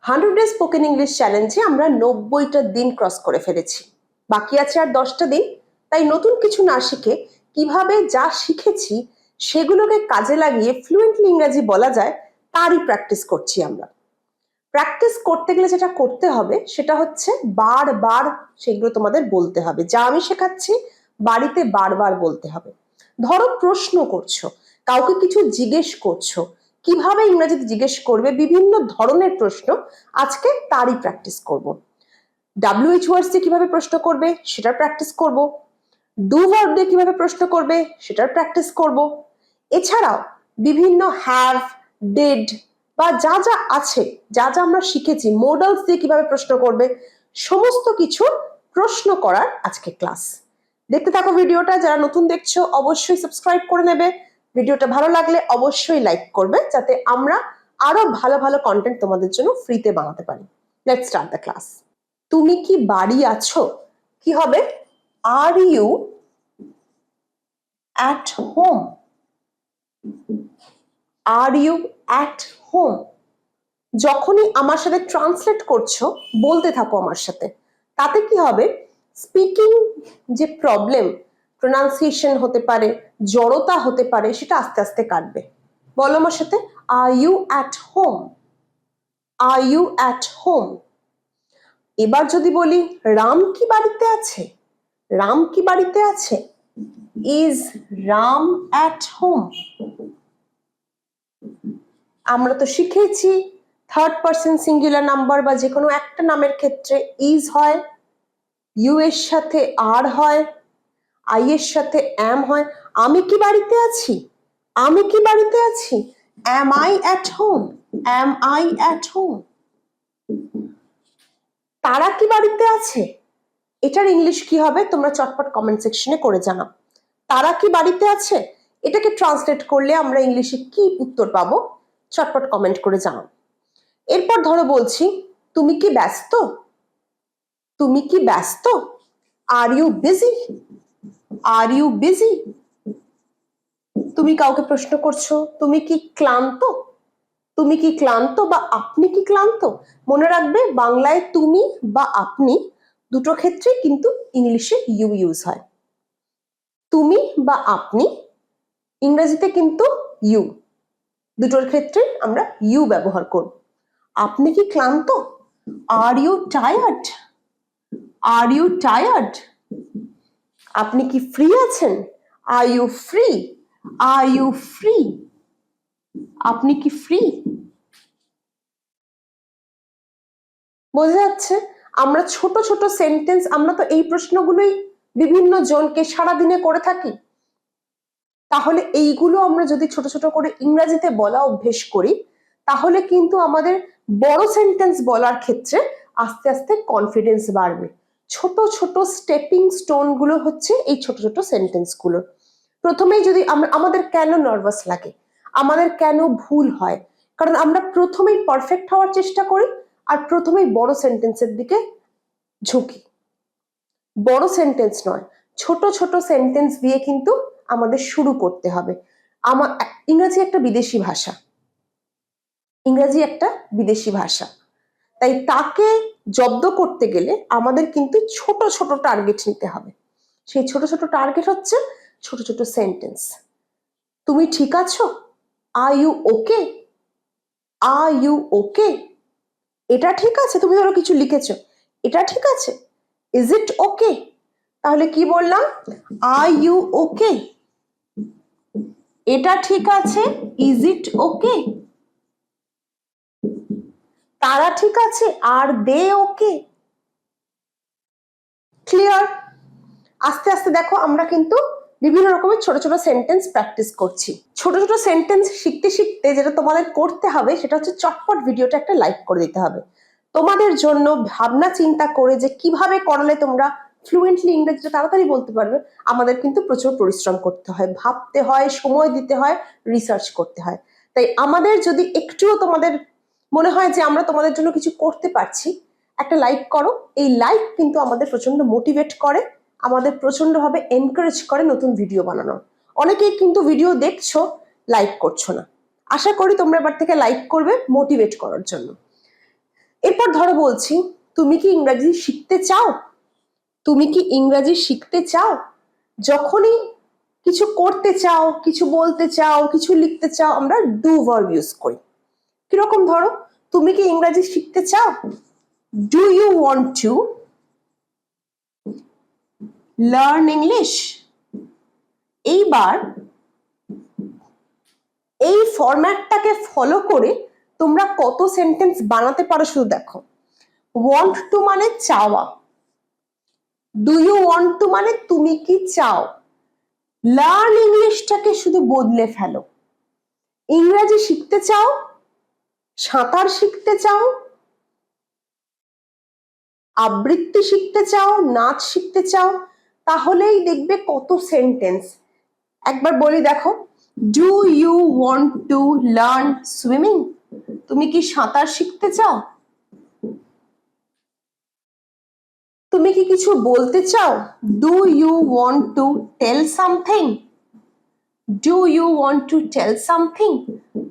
100 day spoken English চ্যালেঞ্জে আমরা 90টা দিন ক্রস করে ফেলেছি। বাকি আছে আর 10টা দিন। তাই নতুন কিছু না শিখে কিভাবে যা শিখেছি সেগুলোকে কাজে লাগিয়ে ফ্লুয়েন্টলি ইংরেজি বলা যায় তারই প্র্যাকটিস করছি আমরা। প্র্যাকটিস করতে গেলে যেটা করতে হবে সেটা হচ্ছে বারবার সেগুলো তোমাদের বলতে হবে। যা আমি শেখাচ্ছি বাড়িতে বারবার বলতে হবে। ধরো প্রশ্ন করছো, কাউকে কিছু জিজ্ঞেস করছো, কিভাবে ইংরেজিতে জিজ্ঞেস করবে, বিভিন্ন ধরনের প্রশ্ন, আজকে তারই প্র্যাকটিস করব। WH ওয়ার্ডস দিয়ে কিভাবে প্রশ্ন করবে সেটার প্র্যাকটিস করব। ডু ভার্ব দিয়ে কিভাবে প্রশ্ন করবে সেটার প্র্যাকটিস করব। এছাড়াও বিভিন্ন হ্যাভ, ডিড বা যা যা আছে, যা যা আমরা শিখেছি, মডেলস দিয়ে কিভাবে প্রশ্ন করবে, সমস্ত কিছু প্রশ্ন করার আজকে ক্লাস। দেখতে থাকো ভিডিওটা। যারা নতুন দেখছো অবশ্যই সাবস্ক্রাইব করে নেবে। ভিডিওটা ভালো লাগলে অবশ্যই লাইক করবে, যাতে আমরা আরো ভালো ভালো কন্টেন্ট তোমাদের জন্য ফ্রিতে বানাতে পারি। Let's start the class. তুমি কি বাড়ি আছো? কি হবে? Are you at home? Are you at home? যখনই আমার সাথে ট্রান্সলেট করছো বলতে থাকো আমার সাথে। তাতে কি হবে, স্পিকিং যে প্রবলেম, প্রোনাউন্সিয়েশন হতে পারে, জড়তা হতে পারে, সেটা আস্তে আস্তে কাটবে। বলো আমার সাথে, are you at home? Are you at home? এবার যদি বলি রাম কি বাড়িতে আছে? রাম কি বাড়িতে আছে? Is Ram at home? আমরা তো শিখেছি থার্ড পারসন সিঙ্গুলার নাম্বার বা যে কোনো একটা নামের ক্ষেত্রে ইজ হয়, ইউ এর সাথে আর হয়, আই এর সাথে অ্যাম হয়। আমি কি বাড়িতে আছি? আমি কি বাড়িতে আছি? Am I at home? Am I at home? তারা কি বাড়িতে আছে? এটার ইংলিশ কি হবে তোমরা চটপট কমেন্ট সেকশনে করে জানাও। তারা কি বাড়িতে আছে? এটাকে ট্রান্সলেট করলে আমরা ইংলিশে কি উত্তর পাবো চটপট কমেন্ট করে জানাও। এরপর ধরো বলছি তুমি কি ব্যস্ত? তুমি কি ব্যস্ত? Are you busy? Are you busy? তুমি কাউকে প্রশ্ন করছো তুমি কি ক্লান্ত? তুমি কি ক্লান্ত বা আপনি কি ক্লান্ত? মনে রাখবে বাংলায় তুমি বা আপনি দুটো ক্ষেত্রে কিন্তু ইংলিশে ইউ ইউজ হয়। তুমি বা আপনি, ইংরেজিতে কিন্তু ইউ। দুটোর ক্ষেত্রে আমরা ইউ ব্যবহার করব। আপনি কি ক্লান্ত? Are you tired? Are you tired? আপনি কি ফ্রি আছেন? Are you free? Are you free? আপনি কি ফ্রি? বোঝা যাচ্ছে? আমরা ছোট ছোট সেন্টেন্স, আমরা তো এই প্রশ্নগুলোই বিভিন্ন জনকে সারাদিনে করে থাকি। তাহলে এইগুলো আমরা যদি ছোট ছোট করে ইংরেজিতে বলা অভ্যেস করি, তাহলে কিন্তু আমাদের বড় সেন্টেন্স বলার ক্ষেত্রে আস্তে আস্তে কনফিডেন্স বাড়বে। ছোট ছোট স্টেপিং স্টোন গুলো হচ্ছে এই ছোট ছোট সেন্টেন্স গুলো। প্রথমেই যদি আমাদের কেন নার্ভাস লাগে, আমাদের কেন ভুল হয়, কারণ আমরা প্রথমেই পারফেক্ট হওয়ার চেষ্টা করি আর প্রথমেই বড় সেন্টেন্সের দিকে ঝুঁকি। বড় সেন্টেন্স নয়, ছোট ছোট সেন্টেন্স দিয়ে কিন্তু আমাদের শুরু করতে হবে। ইংরেজি একটা বিদেশি ভাষা, ইংরেজি একটা বিদেশি ভাষা, তাই তাকে জব্দ করতে গেলে আমাদের কিন্তু ছোট ছোট টার্গেট নিতে হবে। সেই ছোট ছোট টার্গেট হচ্ছে ছোট ছোট সেন্টেন্স। তুমি ঠিক আছো? Are you okay? Are you okay? এটা ঠিক আছে? তুমি ধরো কিছু লিখেছো, এটা ঠিক আছে? Is it okay? তাহলে কি বললাম? Are you okay? এটা ঠিক আছে? Is it okay? তারা ঠিক আছে? Are they okay? ক্লিয়ার? আস্তে আস্তে দেখো আমরা কিন্তু বিভিন্ন রকমের ছোট ছোট সেন্টেন্স প্র্যাকটিস করছি। ছোট ছোট সেন্টেন্স শিখতে শিখতে যেটা তোমাদের করতে হবে সেটা হচ্ছে চটপট ভিডিওটা একটা লাইক করে দিতে হবে। তোমাদের জন্য ভাবনা চিন্তা করে যে কিভাবে করলে তোমরা ফ্লুয়েন্টলি ইংরেজিটা তাড়াতাড়ি বলতে পারবে, আমাদের কিন্তু প্রচুর পরিশ্রম করতে হয়, ভাবতে হয়, সময় দিতে হয়, রিসার্চ করতে হয়। তাই আমাদের যদি একটুও তোমাদের মনে হয় যে আমরা তোমাদের জন্য কিছু করতে পারছি, একটা লাইক করো। এই লাইক কিন্তু আমাদের প্রচন্ড মোটিভেট করে, আমাদের প্রচন্ড ভাবে এনকারেজ করে নতুন ভিডিও বানানোর। অনেকেই কিন্তু ভিডিও দেখছো, লাইক করছো না। আশা করি তোমরা এবার থেকে লাইক করবে মোটিভেট করার জন্য। এরপর ধরো বলছি, তুমি কি ইংরাজি শিখতে চাও? তুমি কি ইংরাজি শিখতে চাও? যখনই কিছু করতে চাও, কিছু বলতে চাও, কিছু লিখতে চাও, আমরা ডু ভার্ব ইউজ করি। কিরকম ধরো, তুমি কি ইংরাজি শিখতে চাও? Do you want to learn English? এইবার এই ফরম্যাটটাকে ফলো করে তোমরা কত সেন্টেন্স বানাতে পারো শুধু দেখো। ওয়ান্ট টু মানে চাওয়া, ডু ইউ ওয়ান্ট টু মানে তুমি কি চাও। লার্ন ইংলিশটাকে শুধু বদলে ফেলো, ইংরাজি শিখতে চাও, সাঁতার শিখতে চাও, আবৃত্তি শিখতে চাও, নাচ শিখতে চাও, তাহলেই দেখবে কত সেন্টেন্স। একবার বলি দেখো, do you want to learn swimming? তুমি কি সাঁতার শিখতে চাও? তুমি কি কিছু বলতে চাও? Do you want to tell something? Do you want to tell something?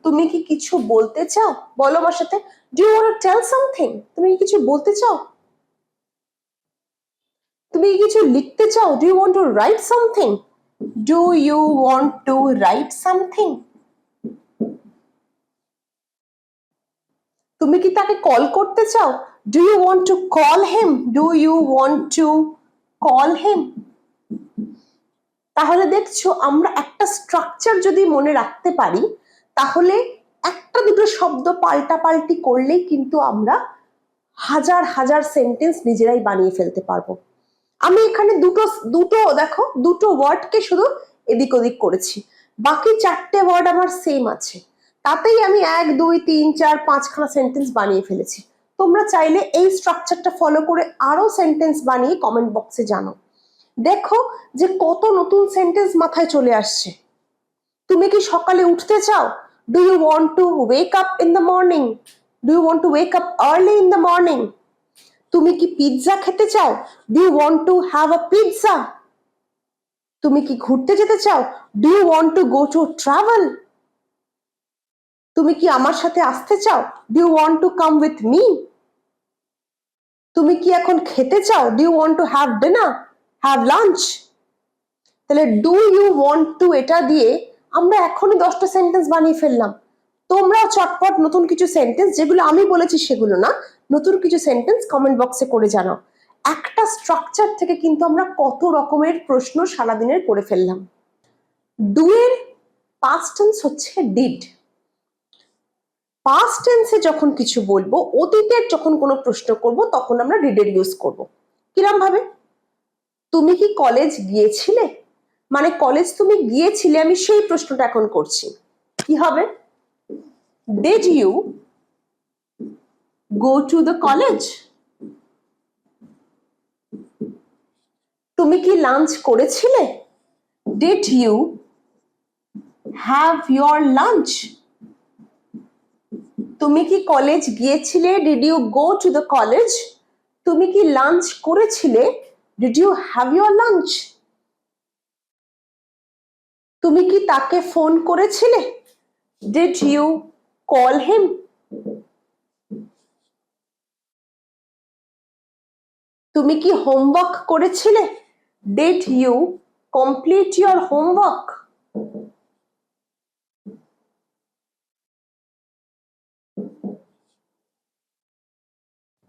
তুমি কি কিছু বলতে চাও? বলো আমার সাথে, do you want to tell something? তুমি কি কিছু বলতে চাও? তুমি কি কিছু লিখতে চাও? Do you want to write something? Do you want to write something? তুমি কি তাকে কল করতে চাও? Do you want to call him? Do you want to call him? তাহলে দেখছো, আমরা একটা স্ট্রাকচার যদি মনে রাখতে পারি, তাহলে একটা দুটো শব্দ পাল্টাপাল্টি করলেই কিন্তু আমরা হাজার হাজার সেন্টেন্স নিজেরাই বানিয়ে ফেলতে পারবো। আমি এখানে দুটো দুটো দেখো, দুটো ওয়ার্ডকে শুধু এদিক ওদিক করেছি, বাকি চারটে ওয়ার্ড আমার সেম আছে, তাতেই আমি 1 2 3 4 5খানা সেন্টেন্স বানিয়ে ফেলেছি। তোমরা চাইলে এই স্ট্রাকচারটা ফলো করে আরো সেন্টেন্স বানিয়ে কমেন্ট বক্সে জানো। দেখো যে কত নতুন সেন্টেন্স মাথায় চলে আসছে। তুমি কি সকালে উঠতে চাও? Do you want to wake up in the morning? Do you want to wake up early in the morning? তুমি কি পিৎজা খেতে চাও? Do you want to have a pizza? তুমি কি ঘুরতে যেতে চাও? Do you want to go to travel? তুমি কি আমার সাথে আসতে চাও? Do you want to come with me? তুমি কি এখন খেতে চাও? Do you want to have dinner, have lunch? তাহলে ডু ইউ ওয়ান্ট টু এটা দিয়ে আমরা এখনই 10টা সেন্টেন্স বানিয়ে ফেললাম। তোমরা চটপট নতুন কিছু সেন্টেন্স, যেগুলো আমি বলেছি সেগুলো না, নতুন কিছু সেন্টেন্স কমেন্ট বক্সে করে জানাও। একটা স্ট্রাকচার থেকে কিন্তু আমরা কত রকমের প্রশ্ন সারাদিনের করে ফেললাম। ডু এর পাস্ট টেন্স হচ্ছে ডিড। পাস্ট টেন্সে যখন কিছু বলবো, অতীতের যখন কোনো প্রশ্ন করব, তখন আমরা ডিডের ইউজ করব। কিরম ভাবে? তুমি কি কলেজ গিয়েছিলে? মানে কলেজ তুমি গিয়েছিলে, আমি সেই প্রশ্নটা এখন করছি। কি হবে? Did you go to the college? তুমি কি লাঞ্চ করেছিলে? Did you have your lunch? তুমি কি কলেজ গিয়েছিলে? Did you go to the college? তুমি কি লাঞ্চ করেছিলে? Did you have your lunch? তুমি কি তাকে ফোন করেছিলে? Did you call him? তুমি কি হোমওয়ার্ক করেছিলে? Did you complete your homework?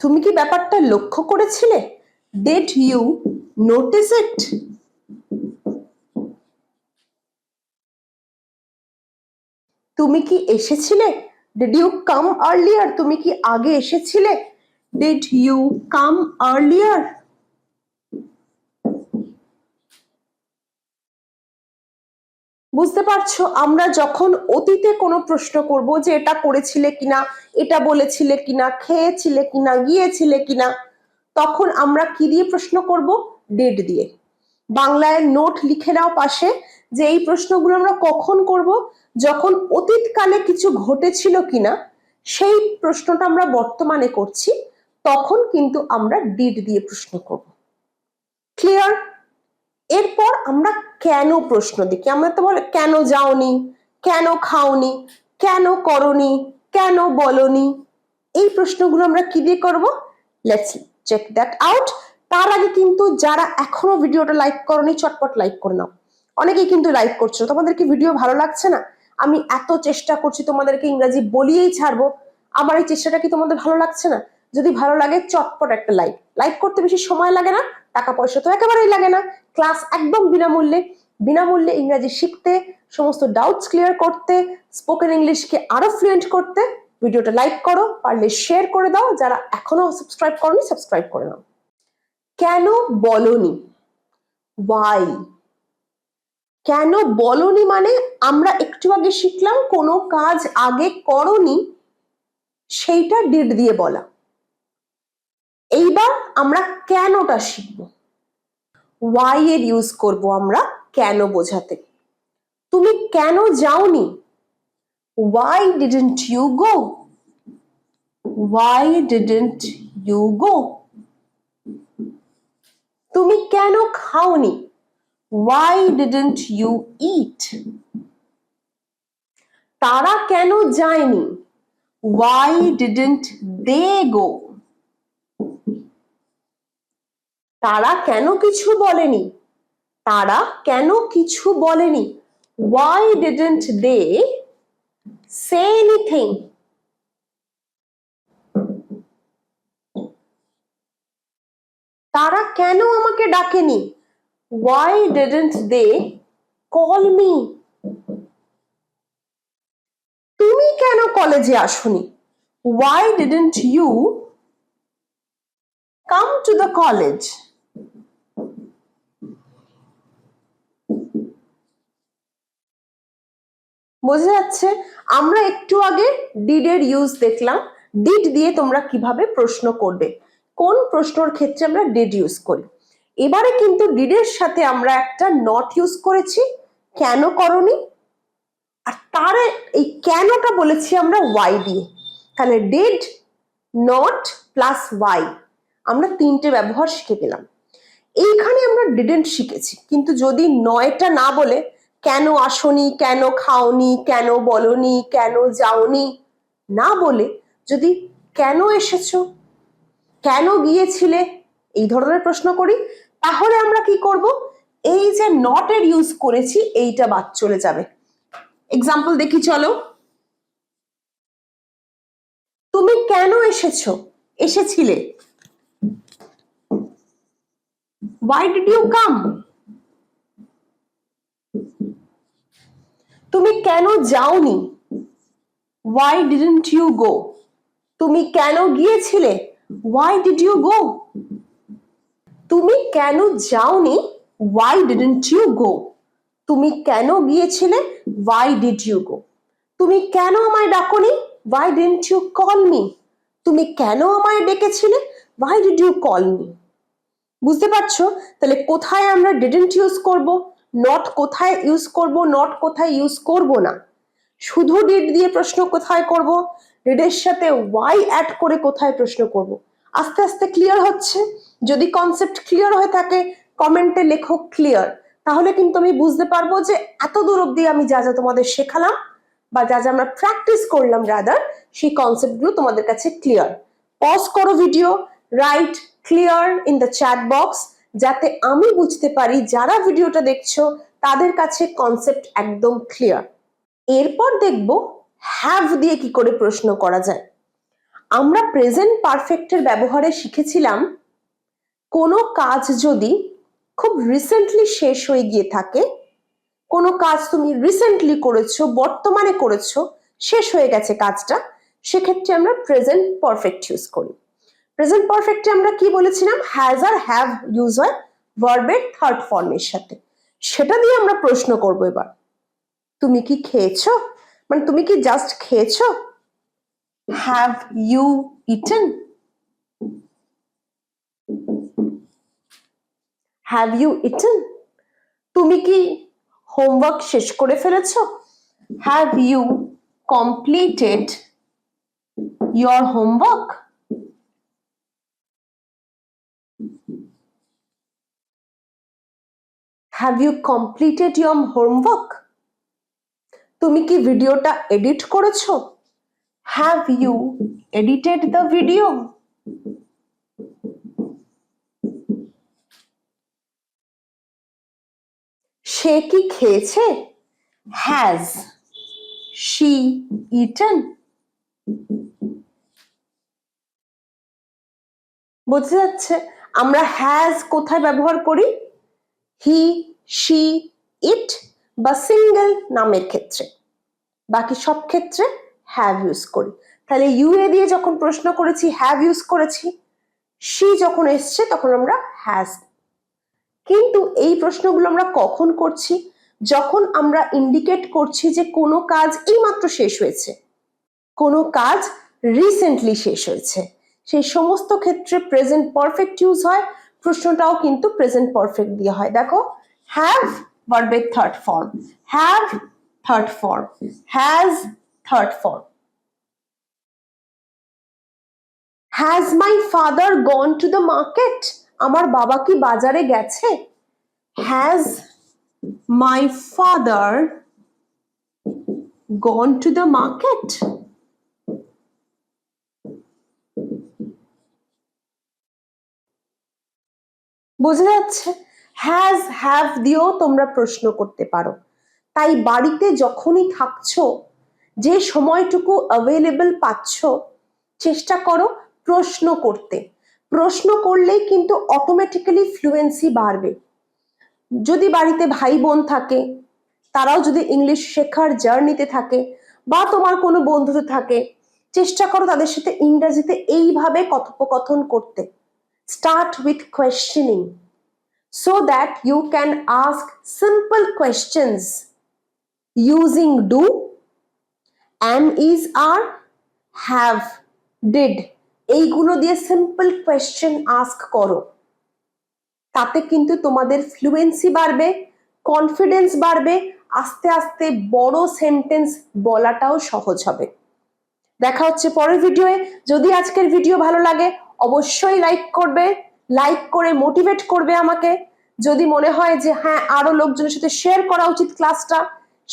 তুমি কি ব্যাপারটা লক্ষ্য করেছিলে? Did you notice it? তুমি কি এসেছিলে? Did you come earlier? তুমি কি আগে এসেছিলে? Did you come earlier? বুঝতে পারছো, আমরা যখন অতীতে কোনো প্রশ্ন করব, যে এটা করেছিলে কিনা, এটা বলেছিলে কিনা, খেয়েছিলে কিনা, গিয়েছিলে কিনা, তখন আমরা কি দিয়ে প্রশ্ন করব? ডেট দিয়ে। বাংলায় নোট লিখে নাও পাশে, যে এই প্রশ্নগুলো আমরা কখন করব? যখন অতীতকালে কিছু ঘটেছিল কিনা সেই প্রশ্নটা আমরা বর্তমানে করছি, তখন কিন্তু আমরা ডিড দিয়ে প্রশ্ন করব। ক্লিয়ার? এরপর আমরা কেন প্রশ্ন দেখি। আমরা তো বলে কেন যাওনি, কেন খাওনি, কেন করনি, কেন বলনি। এই প্রশ্নগুলো আমরা কি দিয়ে করব, লেটস চেক দ্যাট আউট। তার আগে কিন্তু যারা এখনো ভিডিওটা লাইক করোনি চটপট লাইক করে নাও। অনেকেই কিন্তু লাইক করছো, তোমাদের কি ভিডিও ভালো লাগছে না? আমি এত চেষ্টা করছি তোমাদেরকে ইংরেজি বলিয়েই ছাড়বো, আমার এই চেষ্টাটা কি তোমাদের ভালো লাগছে না? যদি ভালো লাগে চটপট একটা লাইক। লাইক করতে বেশি সময় লাগে না, টাকা পয়সা তো একেবারেই লাগে না, ক্লাস একদম বিনামূল্যে। বিনামূল্যে ইংরেজি শিখতে, সমস্ত ডাউটস ক্লিয়ার করতে, স্পোকেন ইংলিশকে আরো ফ্লুয়েন্ট করতে ভিডিওটা লাইক করো, পারলে শেয়ার করে দাও, যারা এখনো সাবস্ক্রাইব করনি সাবস্ক্রাইব করে নাও। কেন বলনি, ওয়াই। কেন বলনি মানে আমরা একটু আগে শিখলাম কোনো কাজ আগে করনি, সেইটা ডিড দিয়ে বলা। এইবার আমরা কেনটা শিখব, ওয়াই এর ইউজ করব আমরা কেন বোঝাতে। তুমি কেন যাওনি, why didn't you go, why didn't you go। তুমি কেন খাওনি, why didn't you eat। তারা কেন যায়নি, why didn't they go। তারা কেন কিছু বলেনি, তারা কেন কিছু বলেনি, why didn't they say anything। তারা কেন আমাকে ডাকেনি, why didn't they call me। তুমি কেন কলেজে আসোনি, why didn't you come to the college। বোঝা যাচ্ছে? আমরা একটু আগে ডিড এর ইউজ দেখলাম, ডিড দিয়ে তোমরা কিভাবে প্রশ্ন করবে, কোন প্রশ্নের ক্ষেত্রে আমরা ডিড ইউজ করি। এবারে কিন্তু ডিডের সাথে আমরা একটা নট ইউজ করেছি, কেন করনি, আর তার এই কেনটা বলেছি আমরা ওয়াই দিয়ে। তাহলে ডিড, নট প্লাস ওয়াই, আমরা তিনটে ব্যবহার শিখে গেলাম। এইখানে আমরা ডিডেন্ট শিখেছি, কিন্তু যদি নয়টা না বলে কেন আসনি, কেন খাওনি, কেন বলনি, কেন যাওনি না বলে যদি কেন এসেছো, কেন গিয়েছিলে, এই ধরনের প্রশ্ন করি, তাহলে আমরা কি করব, এই যে নট এর ইউজ করেছি এইটা বাদ চলে যাবে। এক্সাম্পল দেখি চলো। তুমি কেন এসেছো, এসেছিলে, why did you come। তুমি কেন যাওনি, why didn't you go। তুমি কেন গিয়েছিলে, why did you go। তুমি কেন যাওনি, why didn't you go। তুমি কেন গিয়েছিলে, why did you go। তুমি কেন আমায় ডাকোনি, why didn't you call me। তুমি কেন আমায় ডেকেছিলে, why did you call me। বুঝতে পারছো? তাহলে কোথায় আমরা didn't ইউজ করব, নট কোথায় ইউজ করব, নট কোথায় ইউজ করব না, শুধু ডিড দিয়ে প্রশ্ন কোথায় করব, ডিডের সাথে ওয়াই অ্যাড করে কোথায় প্রশ্ন করব। আস্তে আস্তে ক্লিয়ার হচ্ছে? যদি কনসেপ্ট ক্লিয়ার হয়ে থাকে কমেন্টে লেখো ক্লিয়ার, তাহলে কিন্তু আমি বুঝতে পারবো যে এত দূর অব্দি আমি যা যা তোমাদের শেখালাম বা যা যা আমরা প্র্যাকটিস করলাম রাদার, সেই কনসেপ্টগুলো তোমাদের কাছে ক্লিয়ার। পজ করো video, right clear in the chat box, যাতে আমি বুঝতে পারি যারা ভিডিওটা দেখছো তাদের কাছে কনসেপ্ট একদম ক্লিয়ার। এরপর দেখব হ্যাভ দিয়ে কি করে প্রশ্ন করা যায়। আমরা প্রেজেন্ট পারফেক্টের ব্যবহারে শিখেছিলাম কোনো কাজ যদি খুব রিসেন্টলি শেষ হয়ে গিয়ে থাকে, কোনো কাজ তুমি রিসেন্টলি করেছো, বর্তমানে করেছো, শেষ হয়ে গেছে কাজটা, সেক্ষেত্রে আমরা প্রেজেন্ট পারফেক্ট ইউজ করি। প্রেজেন্ট পারফেক্টে আমরা কি বলেছিলাম, হ্যাজ আর হ্যাভ ইউজ হয় ভার্বের থার্ড ফর্মের সাথে, সেটা দিয়ে আমরা প্রশ্ন করব। এবার তুমি কি খেয়েছো, মানে তুমি কি জাস্ট খেয়েছো, have you eaten, have you eaten. তুমি কি হোমওয়ার্ক শেষ করে ফেলেছো, have you completed your homework. Have you completed your homework. তুমি কি ভিডিওটা এডিট করেছো, have you edited the video? সে কি খেয়েছে? Has she eaten? বোঝা যাচ্ছে আমরা হ্যাজ কোথায় ব্যবহার করি? হি, শি, ইট বা সিঙ্গেল নামের ক্ষেত্রে। বাকি সব ক্ষেত্রে হ্যাভ ইউজ করি। তাহলে ইউ এ দিয়ে যখন প্রশ্ন করেছি হ্যাভ ইউজ করেছি, শি যখন এসছে তখন আমরা হ্যাজ। কিন্তু এই প্রশ্নগুলো আমরা কখন করছি? যখন আমরা ইন্ডিকেট করছি যে কোনো কাজ এইমাত্র শেষ হয়েছে, কোনো কাজ রিসেন্টলি শেষ হয়েছে, সেই সমস্ত ক্ষেত্রে প্রেজেন্ট পারফেক্ট ইউজ হয়। প্রশ্নটাও কিন্তু প্রেজেন্ট পারফেক্ট দিয়ে হয়। দেখো, হ্যাভ ভার্বের third form, have third form, has third form. Has my father gone to the market? আমার বাবা কি বাজারে গেছে? Has my father gone to the market? বোঝা যাচ্ছে হ্যাজ হ্যাভ দিয়েও তোমরা প্রশ্ন করতে পারো। তাই বাড়িতে যখনই থাকছো, যে সময়টুকু অ্যাভেলেবল পাচ্ছ, চেষ্টা করো প্রশ্ন করতে। প্রশ্ন করলেই কিন্তু অটোমেটিক্যালি ফ্লুয়েন্সি বাড়বে। যদি বাড়িতে ভাই বোন থাকে, তারাও যদি ইংলিশ শেখার জার্নিতে থাকে, বা তোমার কোনো বন্ধুতে থাকে, চেষ্টা করো তাদের সাথে ইংরেজিতে এইভাবে কথোপকথন করতে। Start with questioning so that you can ask simple questions using do, am, is, are, have, did এইগুলো দিয়ে সিম্পল কোয়েশ্চেন আস্ক করো। তাতে কিন্তু তোমাদের ফ্লুয়েন্সি বাড়বে, কনফিডেন্স বাড়বে, আস্তে আস্তে বড় সেন্টেন্স বলাটাও সহজ হবে। দেখা হচ্ছে পরের ভিডিওয়ে। যদি আজকের ভিডিও ভালো লাগে অবশ্যই লাইক করবে, লাইক করে মোটিভেট করবে আমাকে। যদি মনে হয় যে হ্যাঁ আরো লোকজনের সাথে শেয়ার করা উচিত ক্লাসটা,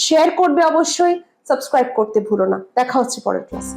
শেয়ার করবে অবশ্যই। সাবস্ক্রাইব করতে ভুলো না। দেখা হচ্ছে পরের ক্লাসে।